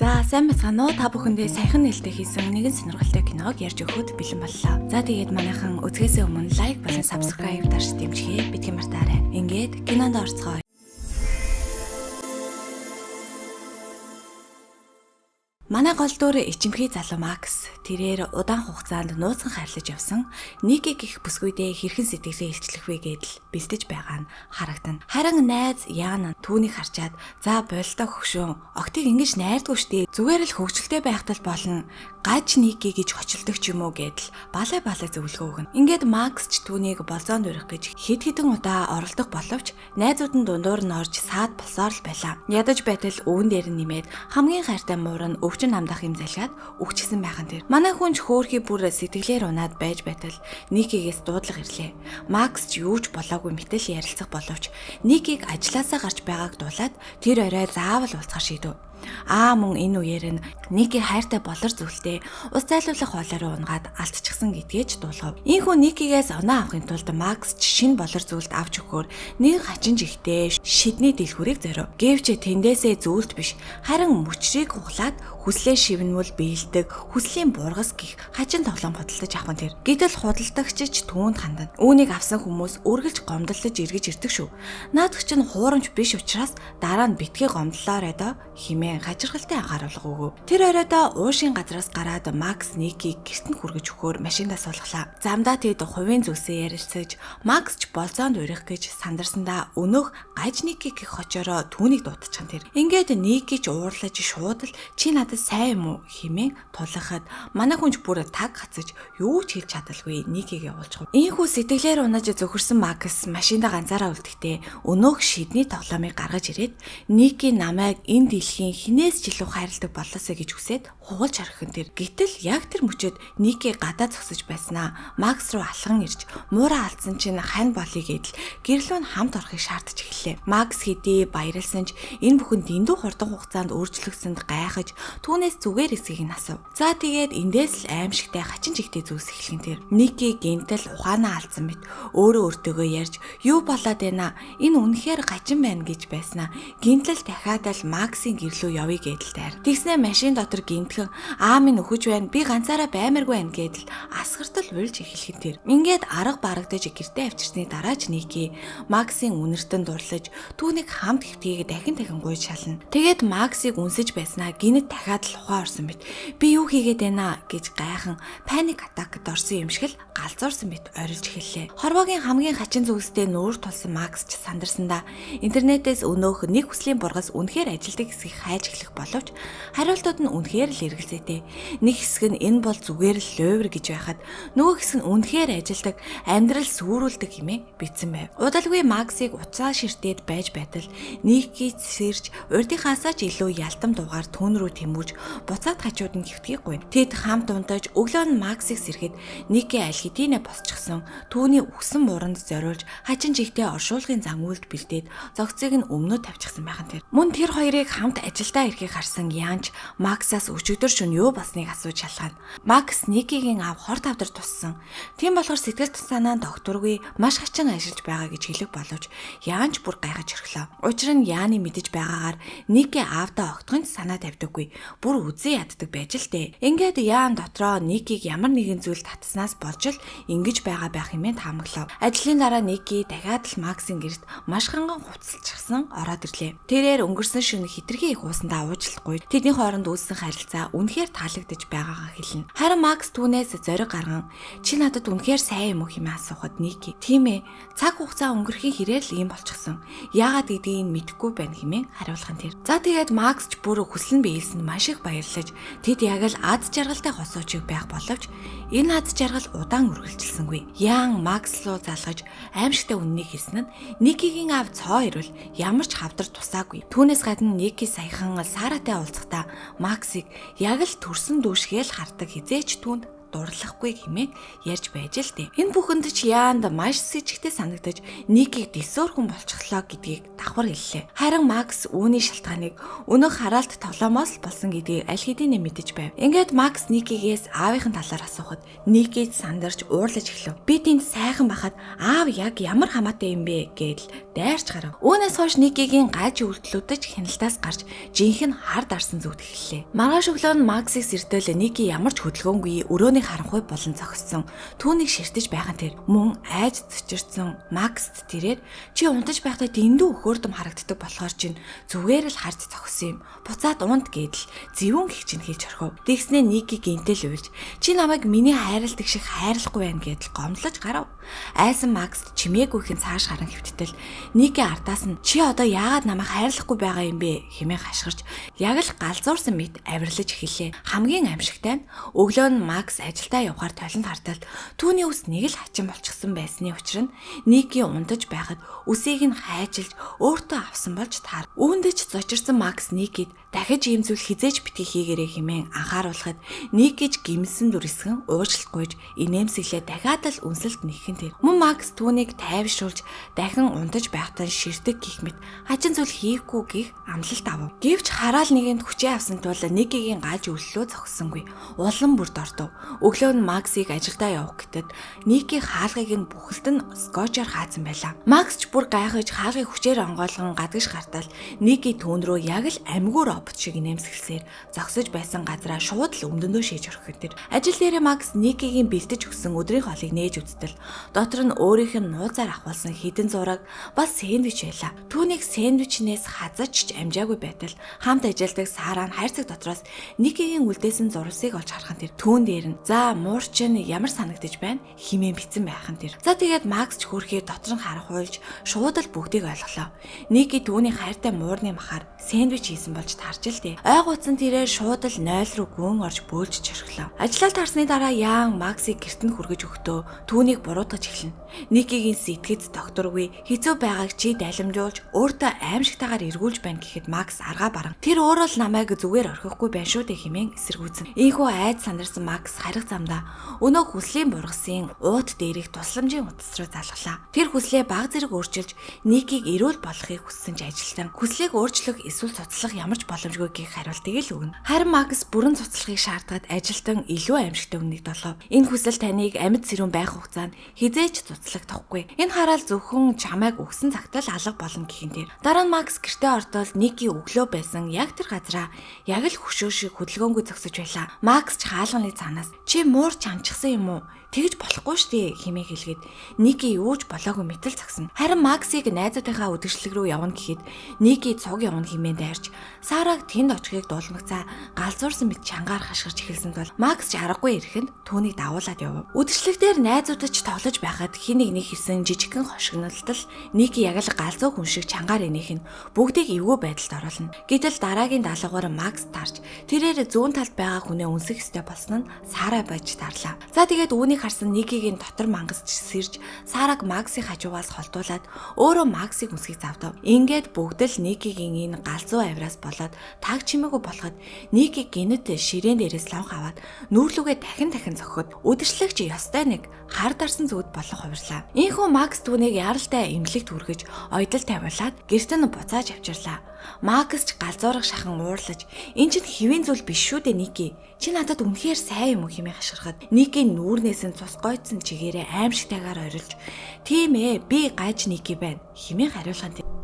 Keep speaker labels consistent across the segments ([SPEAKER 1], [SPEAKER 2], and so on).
[SPEAKER 1] За сайн бацгаана уу? Та бүхэндээ саяхан нээлттэй хийсэн нэгэн сонирхолтой киног ярьж өгөхөд бэлэн боллоо. За тэгээд манайхан үзгээсээ өмнө лайк болон subscribe дарж дэмжихээ битгий мартаарай. Ингээд кинонд орцгоё. Манай гол дүр ичимхий залуу Макс тэрээр удаан хугацаанд нууцхан хайрлаж явсан Ники гих бүсгүйдээ хэрхэн сэтгэлээ илчлэх вэ гэдэл бэлдэж байгаа нь харагдана. Харин найз Яна түүнийг харчаад за болтой хөгшөө октыг ингэж найрдаггүй штэ зүгээр л хөвгчлөлтэй байхтал болно гаж Ники гэж хочилдог ч юм уу гэдэл балай зөвлөгөө өгнө. Ингээд Макс ч түүнийг болзоонд урих гэж хэд хэдэн удаа оролдох боловч найзууд нь дундуур нь орж саад болсоор л байлаа. Ядаж байтал өвөн дээр нь нэмээд хамгийн хайртай муур нь өвчин намдах юм залгаад өгчихсэн байхан тэр. Манай хүнч хөөрхий бүр сэтгэлээр унаад байж байтал Никигээс дуудлага ирлээ. Макс ч юу ч болоогүй мэтэл ярилцах боловч Никиг ажилласаа гарч байгааг дуулаад тэр орой заавал уулзахар шийдэв. Мөн энэ үеэр нь Ники хайртай болор зүйлтэй ус зайлуулах хоолойроо унгаад алдчихсан гэдгээч дуулгав. Ийхүү Никигээс оноо авахын тулд Макс шинэ болор зүйлд авч өгөхөөр нэг хачин жигтэй шидний дэлгүүрийг зорив. Гэвч тэндээсээ зүйлд биш харин мөчрийг хуглаад хүслээ шивнмэл биелдэг хүслийн бургас гих хачин тоглоом бодолдож авах нь тэр. Гэтэл худалдагч ч түүнд хандана. Үүнийг авсан хүмүүс үргэлж гомдолдож эргэж ирдэг шүү. Наадах чинь хуурамч биш учраас дараа нь битгий гомдлоорой доо химээ хажиргалтай анхааруулга өгөв. Тэр оройдоо уушийн газраас гараад Макс Никиг гэрт нь хүргэж өгөхөөр машиндаа суулгалаа. Замдаа тэд хувийн зүйлсээ ярилцаж Макс ч болзоонд урих гэж сандарсандаа өнөөх гаж Ники гэх хочороо түүнийг дуудчихсан тэр. Ингээд Ники ч уурлаж шууд л чи надад сайн юм уу химээ тулахад манай хүнч бүр таг гацаж юу ч хэлж чадалгүй Никиг явуулчихв. Ийхүү сэтгэлээр унаж зөвхөрсөн Макс машиндаа ганцаараа үлдэхдээ өнөөх шидний тоглоомыг гаргаж ирээд Ники намайг энэ дэлхийн хинээс ч илүү хайрладаг болоосаа гэж хүсээд хугалж харахын тэр. Гэтэл яг тэр мөчөд Ники гадаа зогсож байснаа Макс руу алхан ирж муураа алдсан чинь хань болъё гэдэл гэрлүүн хамт орохыг шаардаж эхэллээ. Макс хэдий баярлсан ч энэ бүхэн дэндүү хурдан хугацаанд өөрчлөгсөнд гайхаж түүнээс зүгээр эсгийг нь асуув. За тэгээд эндээс л аимшигтай хачин жигтэй зүйлс эхлэх нь тэр. Ники гинтэл ухаанаа алдсан мэт өөрөө өөртөөгөө ярьж юу болоод байна энэ үнэхээр гажин байна гэж байснаа гинтэл дахиад л Максийн гэрлүү явъя гэдэл тайр. Тэгснэ машин дотор гинтхэн минь өхөж байна би ганцаараа баймаргүй байна гэдэл асгартал уйлж эхлэхэд тэр. Ингээд арга барагдаж гэртээ авчирсны дараа ч Ники Максийн үнэртэн дурлаж түүнийг хамт хөвтгийг дахин гуйж шална. Тэгээд Максыг үнсэж байснаа гинэт дахиад л ухаан орсон мэт би юу хийгээд байна гэж гайхан паник атакт орсон юм шиг л галзуурсан мэт орилж эхэллээ. Хорвоогийн хамгийн хачин зүйлстэй нүүр тулсан Макс ч сандарсандаа интернетээс өнөөх нэг хүслийн бургас үнэхээр ажилдаг хэсгийг хайж эхлэх боловч хариултууд нь үнэхээр л эргэлзээтэй. Нэг хэсэг нь энэ бол зүгээр л ловер гэж байхад нөгөө хэсэг нь үнэхээр ажилдаг амьдрал сүрүүлдэг хэмээн бичсэн байв. Удалгүй Максыг уцаа ширтээд байж байтал Ники сэрж урдынхаасаа ч илүү ялтам дугаар түүн рүү тэмүүлж буцаад хажууд нь хөвтгийг гуйна. Тэд хамт унтаж өглөө нь Максыг сэрхэд Ники аль хэдийнэ босчихсон түүний үгсэн муранд зориулж хачин жигтэй оршуулгын зан үйлд бэлдээд зогцыг нь өмнөд тавьчихсан байхан тэр. Мөн тэр хоёрыг хамт ажилдаа ирэхийг харсан Янч Максаас өчигдөр шөнө юу болсныг асууж шалгана. Макс Никигийн аав хор тавдар туссан. Тийм болохоор сэтгэл санаа докторгүй маш хачин ажиллаж байгаа гэж хэлэх боловч Янч бүр гайхаж орхилоо. Учир нь Яны мэдэж байгаагаар Ники аавдаа огтхонч санаа тавьдаггүй. Бүр үзэн яддаг байж л дээ. Ингээд Ян дотроо Никиг ямар нэгэн зүйл татснаас болж л ингэж байгаа байх хэмээн таамаглав. Ажлын дараа Ники дахиад л Максийн гэрт маш ханган хувцалчихсан ороод ирлээ. Тэрээр өнгөрсөн шөнө хитрхи их уусандаа уучлахгүй. Тэдний хооронд үүссэн харилцаа үнэхээр таалагдж байгаагаа хэлнэ. Харин Макс түүнээс зориг гарган чи надад үнэхээр сайн юм уу хэмээн асуухад Ники тийм ээ цаг хугацаа өнгөрөхийн хэрээр л ийм болчихсон. Яагаад гэдгийг мэдэхгүй байна хэмээн хариулхан тэр. За тэгээд Макс ч бүр хүслэн биелсэнд маш их баярлаж тэд яг л аз жаргалтай хосоочиг байх боловч энэ аз жаргал удаан үргэлжилсэнгүй. Ян Макс руу залгаж аимшигтай үннийг хэлсэн нь Никигийн аав цоо ирвэл ямар ч хавдар тусаагүй. Түүнээс гадна Ники саяхан Саратай уулзахдаа Максыг яг л төрсөн дүүшгээл хардаг хизээч түүнд дурлахгүй хэмээн ярьж байж л дээ. Энэ бүхэнд ч Яанд маш сэжигтэй санагдаж Никийг дисөөр хүн болчихлоо гэдгийг давхар хэллээ. Харин Макс үүний шалтгааныг өнөөх хараалт тоглоомоос болсон гэдгийг аль хэдийн мэдэж байв. Ингээд Макс Никигээс аавынхан талаар асуухад Ники сандарч уурлаж эхлэв. Би тэнд сайхан байхад аав яг ямар хамаатай юм бэ гэдэл дайрч гарав. Үүнээс хойш Никигийн гаж үйлдэлүүдэж хяналтаас гарч жинхэнэ хар дарсан зүгт эхэллээ. Маргааш өглөө нь Максыг сэртэл Ники ямар ч хөдөлгөөнгүй өрөөний харанхуй болон зогссон. Түүнийг ширтэж байхын тэр мөн айж цочирсан Макст тэрээр чи унтаж байхдаа дэндүү өхөөрдөм харагддаг болохоор чинь зүгээр л харж зогссон юм. Буцаад унт гэдэл зэвүүн гихчин хийж орхив. Тэгснээ Ники гинтэл уйлж чи намайг миний хайрладаг шиг хайрлахгүй байна гэдэл гомдлож гарав. Айсан Макс чимээгүйхэн цааш харан хөвтөл Ники ардаас нь чи одоо яагаад намайг хайрлахгүй байгаа юм бэ хэмээн хашгирч яг л галзуурсан мэт авирлаж эхэллээ. Хамгийн аимшигтай нь өглөө нь Макс ажилдаа явахаар толинд хартал түүний ус нэг л хачин болчихсон байсны учир нь Ники унтаж байхад үсийг нь хайжилж өөртөө авсан болж таар. Үүндээ ч зочирсан Макс Никид дахиж ийм зүйл хизээж битгий хийгэрэй хэмээн анхааруулхад Никиж гимсэн дүрсгэн уучлалтгүйж инээмсэглээ дахиад л үнсэлт нэгхэн тэр. Мөн Макс түүнийг тайвшруулж дахин унтаж байхдаа ширдэг гих мэт хачин зүйл хийхгүй гих амлалт авав. Гэвч хараал нэгэнд хүчээ авсан тул Никигийн гаж өллөө зогссонгүй. Улам бүрд ордов. Өглөө нь Максыг ажилдаа явах гэтэд Ники хаалгыг нь бүхэлд нь скотчоор хаацсан байлаа. Макс ч бүр гайхаж хаалгыг хүчээр онгойлгон гадагш гартал Ники түүн рүү яг л амьгуур робот шиг нэмсгэлсээр зогсож байсан газараа шууд л өмдөндөө шийж орхив тэр. Ажил дээрээ Макс Никигийн бэлдэж өгсөн өдрийн хоолыг нээж үзтэл дотор нь өөрийнх нь нууцаар авахулсан хідэн зураг бас сэндвич байлаа. Түүнийг сэндвичнээс хазаж ч амжаагүй байтал хамт ажилдаг Сара нь хайрцаг дотроос Никигийн үлдээсэн зурсыг олж харахын тэр түүн дээр нь за муурчин ямар санагдаж байна химэн битсэн байхын тэр. За тэгээд Макс ч хөрхий дотор нь харанхуйлж шууд л бүгдийг ойлголоо. Ники түүний хайртай муурны махаар сэндвич хийсэн болж тарж л дээ. Ойгууцсан тэрээр шууд л 0 руу гүн орж бөөлж чорхлоо. Ажиллаа тарсны дараа Яан Максыг гэртэнд хүргэж өгтөө түүнийг буруутгаж эхэлнэ. Никигийн сэтгэц докторгүй хэцүү байгааг чи дайламжуулж өөртөө аимшигтайгаар эргүүлж байна гэхэд Макс аргаа баран. Тэр өөрөө л намайг зүгээр орхихгүй байна шүү дээ хэмээн эсэргүүцэн. Ийхүү айд сандарсан Макс харих замдаа өнөө хүслийн бургасын уут дээрх тусламжийн утас руу залглаа. Тэр хүслээ баг зэрэг өөрчилж Никийг эрүүл болгохыг хүссэн ч ажилтан хүслийг өөрчлөх эсвэл цуцлах ямар ч боломжгүй гэх хариултыг л өгнө. Харин Макс бүрэн цуцлахыг шаардгаад ажилтан илүү аимшигтай үннийг долгов. Энэ хүсэл таныг амьд сэрүүн байх хугацаанд хизээч цуцлагдахгүй. Энэ хараал зөвхөн чамайг өгсөн цагт л алга болно гэхин тэр. Дараа нь Макс гэртээ ордоол Ники өглөө байсан яг тэр газараа яг л хөшөө шиг хөдөлгөөнгүй зогсож байлаа. Макс ч хаалганы цаанаас чи муур чамчихсан юм уу? Тэгж болохгүй штэ хэмээн хэлгээд Ники юуж болоогүй мэтэл загсна. Харин Максыг найзуудынхаа үдшилэг рүү явна гэхэд Ники цуг явна хэмээн дайрч Сараг тэнд очихыг дуулмагцаа галзуурсан мэт чангаар хашгирч эхэлсэн тул Макс ч аргагүй ирэхэд түүнийг давуулаад явв. Үдшилэг дээр найзуудад ч тоглож байхад хин нэгний хийсэн жижигхэн хошигнолтол Ники яг л галзуу хүн шиг чангаар энийх нь бүгдийг эвгүй байдалд оруулна. Гэтэл дараагийн даалгавар Макс тарж тэрээр зүүн талд байгаа хүнээ үнсэх ёстой болсон нь Сара байж тарлаа. За тэгээд үүнийг харсан Никигийн дотор мангасч сэрж Сараг Максыг хажуугаас холдуулаад өөрөө Максыг үнсгий завдав. Ингээд бүгд л Никигийн энэ галзуу авираас болоод таг чимээгүй болоход Ники гинэт ширээн дээрээс лонх аваад нүүрлүгээ дахин зохиход үдшилэгч ёстой нэг хар дарсан зүуд болох хувирлаа. Ийхүү Макс түүнийг яралтай эмнэлэгт хүргэж ойдол тавиулаад гэрт нь буцааж авчирлаа. Макс ч галзуурах шахан уурлаж "Энд чинь хэвийн зүйл биш шүү дээ Ники. Чи надад үнэхээр сайн юм уу?" хэмээн хашгирахад Ники нүүрнээс нь цус гойцсон чигээрээ аимшигтайгаар орилж "Тийм ээ, би гаж Ники байна" хэмээн хариулхан.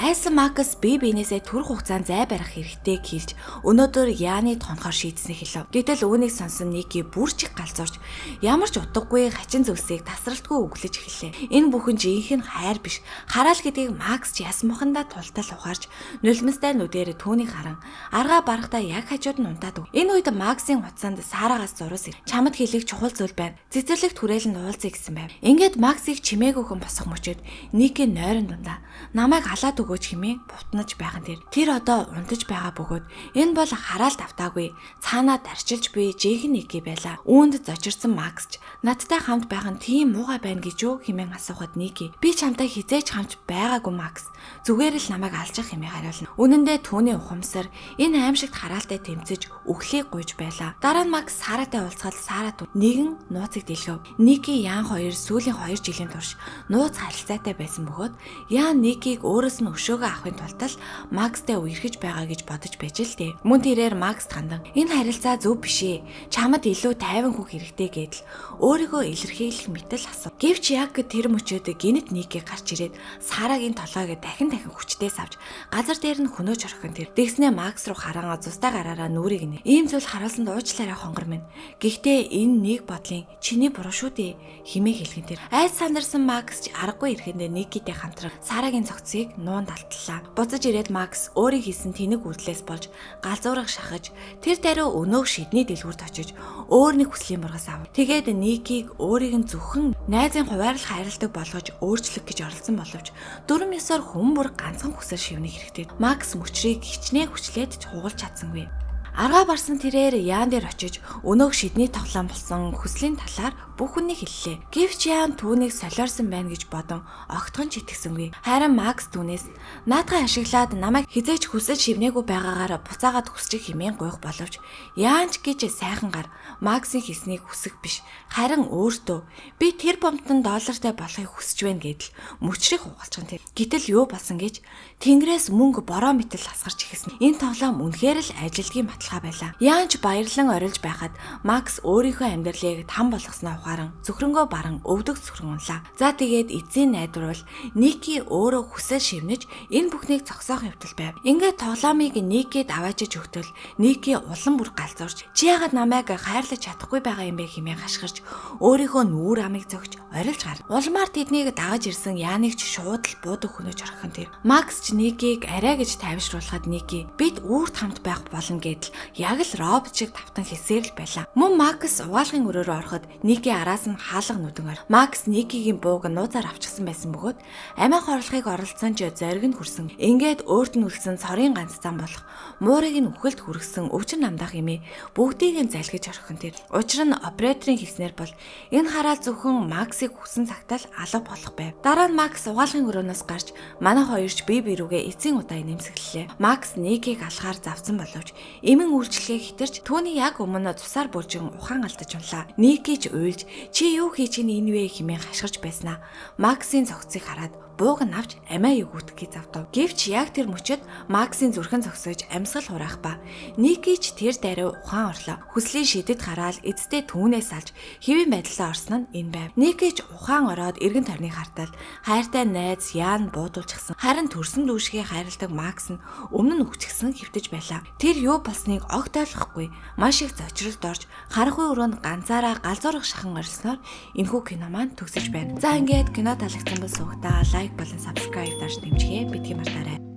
[SPEAKER 1] Айсан Макс бие биенээсээ түр хугацаанд зай барих хэрэгтэй хэлж өнөөдөр Яаны тонхоор шийдсэнийг хэлв. Гэтэл үүнийг сонсон Ники бүр ч их галзуурч ямар ч утгагүй хачин зүйлсийг тасралтгүй өглөж эхэллээ. Энэ бүхэн жинхэнэ хайр биш. Хараал гэдгийг Макс ч яс мохондоо тултал ухаарч нулимстай нүдээр түүнийг харан аргаа барахдаа яг хажууд нь унтаад өг. Энэ үед Максийн утсанд Сарагаас зурус чамд хэлэх чухал зүйл байна. Цэцэрлэгт хүрээлэн уулзъя гэсэн байв. Ингээд Максыг чимээгүйхэн босох мөчөд Ники нойрон дундаа намайг халаад өгөөч хэмээн бутнаж байгаа нь тэр одоо унтаж байгаа бөгөөд энэ бол хараалт автаагүй цаанаад арчилж буй жинхэнэ Ники байлаа. Үүнд зочирсан Макс ч надтай хамт байх нь тийм муухай байна гэж юу хэмээн асуухад Ники би чамтай хизээч хамт байгаагүй Макс. Зүгээр л намайг алжих хэмээн хариулна. Үнэн дээр түүний ухамсар энэ аимшигт хараалтай тэмцэж өглийг гуйж байлаа. Дараа нь Макс Саратай уулзахад Сарат нэгэн нууцыг дэлгэв. Ники Ян хоёр сүүлийн 2 жилийн турш нууц харилцаатай байсан бөгөөд Ян Никийг өөрөөс нь өшөөгөө авахын тулд Макстай үерхэж байгаа гэж бодож байж л дээ. Мөн тэрээр Макс хандан энэ харилцаа зөв биш ээ. Чамд илүү тайван хүүх хэрэгтэй гэдэл өөрийгөө илэрхийлэх мэтэл асуув. Гэвч яг тэр мөчөөд гинэт Ники гарч ирээд Сарагийн толгойг дахин хүчтэй савж газар дээр нь хөнөөж орхин тэр. Дэгснээ Макс руу хараага зустай гараараа нүрийг нэ. Ийм зүйл харуулсанд уучлаарай хонгор минь. Гэхдээ энэ нэг бодлын чиний буруу шүү дээ хэмээн хэлгэн тэр. Айс сандарсан Макс ч аргагүй ирэхэндээ Никитэй хамтран Сарагийн цогцыг нуунд алтлаа. Буцаж ирээд Макс өөрийн хийсэн тэнэг үйлдэлээс болж галзуурах шахаж тэр даруй өнөөх шидний дэлгүүрт очиж өөр нэг хүслийн мургас авав. Тэгээд Никийг өөрийг нь зөвхөн найзын хуваарлах хайрладаг болгож өөрчлөх гэж оролцсон боловч дүрм ёсоор хүн бүр ганцхан хүсэл шивнэх хэрэгтэй. Макс мөчрийг хичнээн хүчлээд хугалж чадсангүй. Аргаа барсан тэрээр Яан дээр очиж өнөөх шидний тоглоом болсон хүслийн талаар бүх хүнийг хэллээ. Гэвч Яан түүнийг солиорсон байна гэж бодон огтхон ч итгэсэнгүй. Харин Макс түүнээс наадхаа ашиглаад намайг хизээч хүсэл шивнээгүй байгаагаар буцаагаад хүсчих хэмээн гуйх боловч Яанч гэж сайхан гар Максийн хийснийг хүсэх биш. Харин өөртөө би тэр бомтон доллартай болохыг хүсэж байна гэдэл мөчрийг хугалчихсан тэр. Гэтэл юу болсон гэж Тэнгэрээс мөнгө бороо мэтэл хасгарч ихэсэн. Энэ тоглоом үнэхээр л ажилтгийн баталгаа байлаа. Яанч баярлан орилж байхад Макс өөрийнхөө амьдралыг там болгосноо ухааран зөвхрөнгөө баран өвдөг зөвхрөн унлаа. За тэгээд эзэн найдварвал Ники өөрөө хүсэл шивнэж энэ бүхнийг зогсоох явдал байв. Ингээд тоглоомыг Никид аваачиж өгтөл Ники улам бүр галзуурч чи яагаад намайг хайрлаж чадахгүй байгаа юм бэ хэмээн хашгирч өөрийнхөө нүүр амыг зөгч орилж гар. Улмаар тэднийг дагаж ирсэн Яаныг ч шууд л буудаг хөнөөж орхин тэр. Макс Никийг арай гэж тайвшруулахад Ники бид үрд хамт байх болно гэдэл яг л робот шиг тавтан хэлсээр л байлаа. Мөн Макс угаалгын өрөөрөө ороход Ники араас нь хаалга нүдэн ор. Макс Никигийн бууг нууцаар авчихсан байсан бөгөөд амиа хорлохыг оролцсон ч зориг нь хүрсэн. Ингээд өөрт нь үлдсэн цорын ганц зам болох муурыг нь үхэлд хүргэсэн өвчин намдах юмээ бүгдийг нь залгиж орхин тэр. Учир нь операторын хэлснээр бол энэ хараал зөвхөн Максыг хүссэн цагтаа л алга болох байв. Дараа нь Макс угаалгын өрөөнөөс гарч манай хоёрч бие рүүгээ эцсийн удаа нэмсэглэлээ. Макс Никийг алхаар завсан боловч эмэн үйлчлэгээ хитэрч түүний яг өмнө цусаар булжин ухаан алдаж унлаа. Ники ч уйлж чи юу хийж ийн энэ вэ хэмээн хашгирч байснаа Максийн цогцыг хараад бууг нь авч амиа өгөөдгий завдав. Гэвч яг тэр мөчөд Максийн зүрхэн зогсож амьсгал хураах ба Ники ч тэр даруй ухаан орлоо. Хүслийн шидэд гараал эцэстээ түүнээс алж хэвийн байдлаа орсон нь энэ байв. Ники ч ухаан ороод эргэн тойрны хартал хайртай найз Яан буудуулчихсан. Харин төрсөн дүүшгээ хайрладаг Макс нь өмнө нь өгчихсэн хэвтэж байлаа. Тэр юу болсныг огт ойлгохгүй. Маш их зочролд орж харанхуй өрөөнд ганцаараа галзуурах шахан орилсноор энэхүү кино маань төгсөж байна. За ингээд кино таалагдсан бол суугтаа лайк болон subscribe дарж дэмжихээ битгий мартаарай.